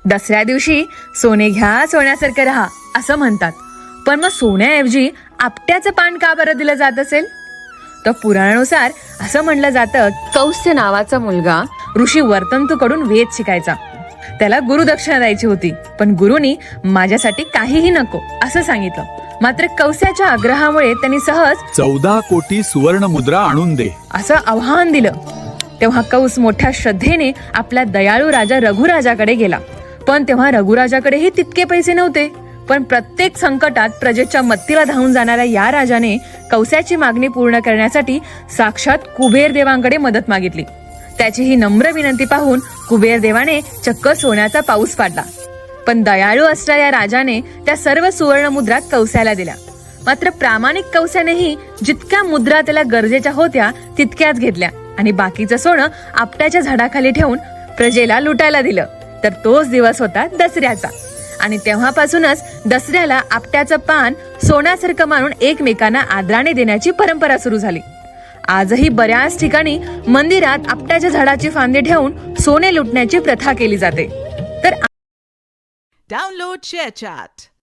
दसऱ्या दिवशी सोने घ्या सोन्यासारखं राहा असं म्हणतात, पण मग सोन्याऐवजी आपट्याचं पान का बरं दिलं जात असेल? तर पुराणानुसार असं म्हणलं जातं, कौस्य नावाचा मुलगा ऋषी वर्तंतूकडून वेद शिकायचा. त्याला गुरुदक्षिणा द्यायची होती, पण गुरुनी माझ्यासाठी काहीही नको असं सांगितलं. मात्र कौस्याच्या आग्रहामुळे त्यांनी सहज 14 कोटी सुवर्ण मुद्रा आणून दे असं आव्हान दिलं. तेव्हा कौस मोठ्या श्रद्धेने आपल्या दयाळू राजा रघुराजाकडे गेला. पण तेव्हा रघुराजाकडेही तितके पैसे नव्हते. पण प्रत्येक संकटात प्रजेच्या मत्तीला धावून जाणाऱ्या या राजाने कौस्याची मागणी पूर्ण करण्यासाठी साक्षात कुबेर देवांकडे मदत मागितली. त्याची ही नम्र विनंती पाहून कुबेर देवाने चक्क सोन्याचा पाऊस पाडला. पण दयाळू असणाऱ्या राजाने त्या सर्व सुवर्ण मुद्रा कौस्याला दिल्या. मात्र प्रामाणिक कौस्यानेही जितक्या मुद्रा त्याला गरजेच्या होत्या तितक्याच घेतल्या आणि बाकीचं सोनं आपट्याच्या झाडाखाली ठेवून प्रजेला लुटायला दिलं. तर तोच दिवस होता दसऱ्याचा. आणि तेव्हापासूनच दसऱ्याला आपट्याचं पान सोन्यासारखं मानून एकमेकांना आदराने देण्याची परंपरा सुरू झाली. आजही बऱ्याच ठिकाणी मंदिरात आपट्याच्या झाडाची फांदी ठेवून सोने लुटण्याची प्रथा केली जाते. तर Download ShareChat.